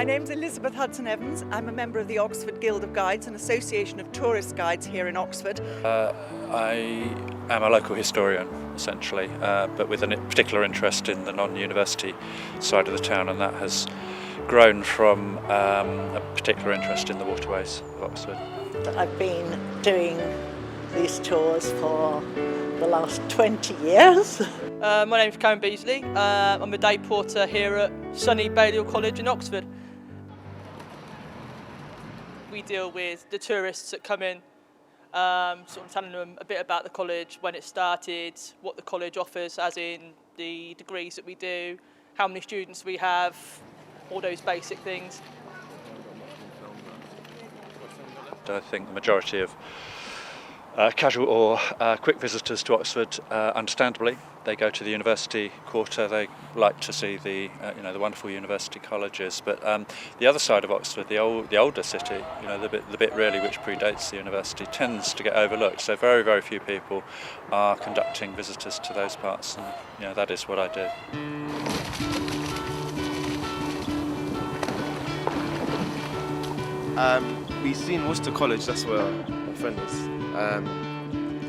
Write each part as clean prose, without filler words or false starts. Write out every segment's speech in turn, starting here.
My name's Elizabeth Hudson-Evans. I'm a member of the Oxford Guild of Guides, an association of tourist guides here in Oxford. I am a local historian, essentially, but with a particular interest in the non-university side of the town, and that has grown from a particular interest in the waterways of Oxford. I've been doing these tours for the last 20 years. My name's Karen Beasley. I'm a day porter here at sunny Balliol College in Oxford. We deal with the tourists that come in, sort of telling them a bit about the college, when it started, what the college offers, as in the degrees that we do, how many students we have, all those basic things. I think the majority of casual or quick visitors to Oxford, understandably, they go to the university quarter. They like to see the wonderful university colleges. But the other side of Oxford, the older city, the bit really which predates the university, tends to get overlooked. So very, very few people are conducting visitors to those parts, and that is what I do. We've seen Worcester College. That's where my friend is.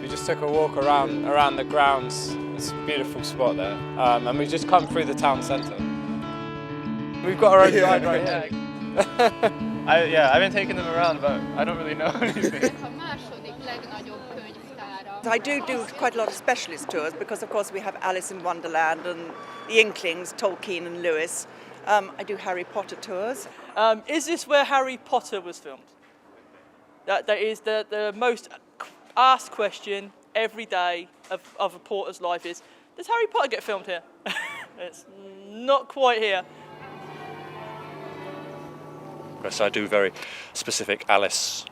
We just took a walk around the grounds. It's a beautiful spot there, and we just come through the town centre. We've got our own guide right here. I've been taking them around, but I don't really know anything. I do quite a lot of specialist tours because, of course, we have Alice in Wonderland and the Inklings, Tolkien and Lewis. I do Harry Potter tours. Is this where Harry Potter was filmed? That is the most asked question every day of a porter's life is, does Harry Potter get filmed here? It's not quite here. So I do very specific Alice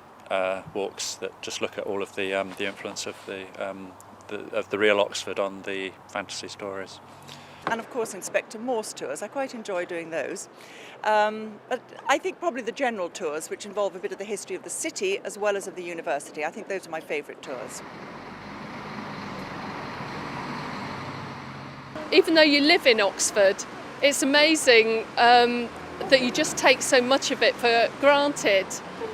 walks that just look at all of the influence of the real Oxford on the fantasy stories. And of course Inspector Morse tours. I quite enjoy doing those. But I think probably the general tours, which involve a bit of the history of the city as well as of the university, I think those are my favourite tours. Even though you live in Oxford, it's amazing that you just take so much of it for granted.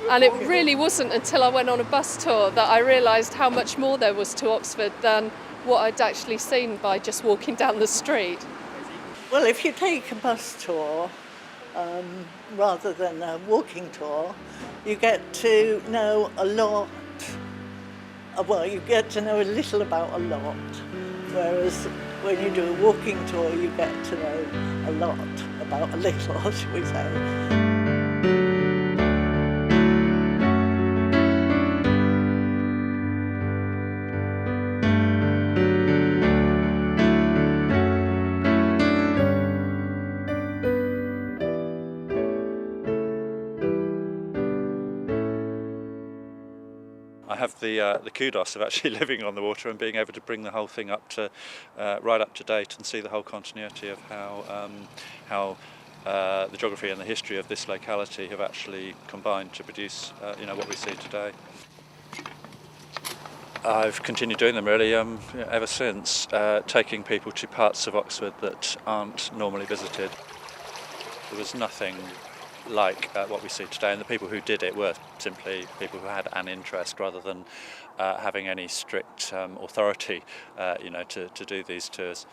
And it really wasn't until I went on a bus tour that I realised how much more there was to Oxford than what I'd actually seen by just walking down the street. Well, if you take a bus tour rather than a walking tour, you get to know a lot. Well, you get to know a little about a lot, whereas when you do a walking tour, you get to know a lot about a little, shall we say. I have the kudos of actually living on the water and being able to bring the whole thing up to right up to date and see the whole continuity of how the geography and the history of this locality have actually combined to produce what we see today. I've continued doing them really ever since, taking people to parts of Oxford that aren't normally visited. There was nothing like what we see today, and the people who did it were simply people who had an interest rather than having any strict authority to do these tours.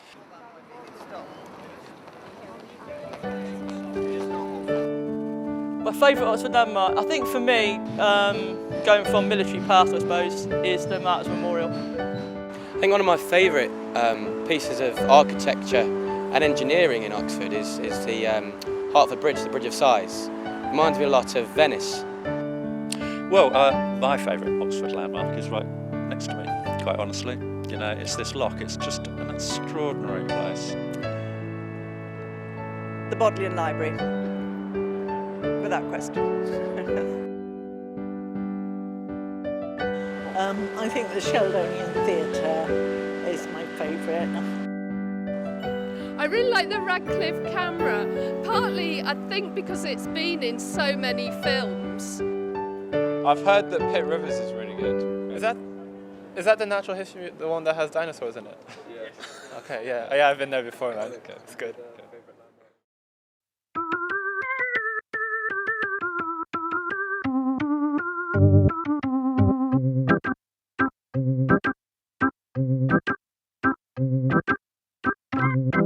My favourite Oxford landmark, I think for me, going from military past I suppose, is the Martyrs Memorial. I think one of my favourite pieces of architecture and engineering in Oxford is the Hertford Bridge, the Bridge of Sighs. Reminds me a lot of Venice. Well, my favourite Oxford landmark is right next to me, quite honestly. It's this lock, it's just an extraordinary place. The Bodleian Library, without question. I think the Sheldonian Theatre is my favourite. I really like the Radcliffe camera, partly I think because it's been in so many films. I've heard that Pitt Rivers is really good. Is that the natural history, the one that has dinosaurs in it? Yes. Okay, yeah, I've been there before, man. It's good.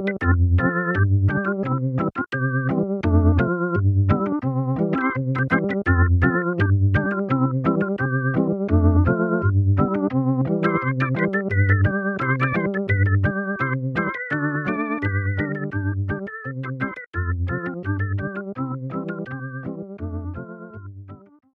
you.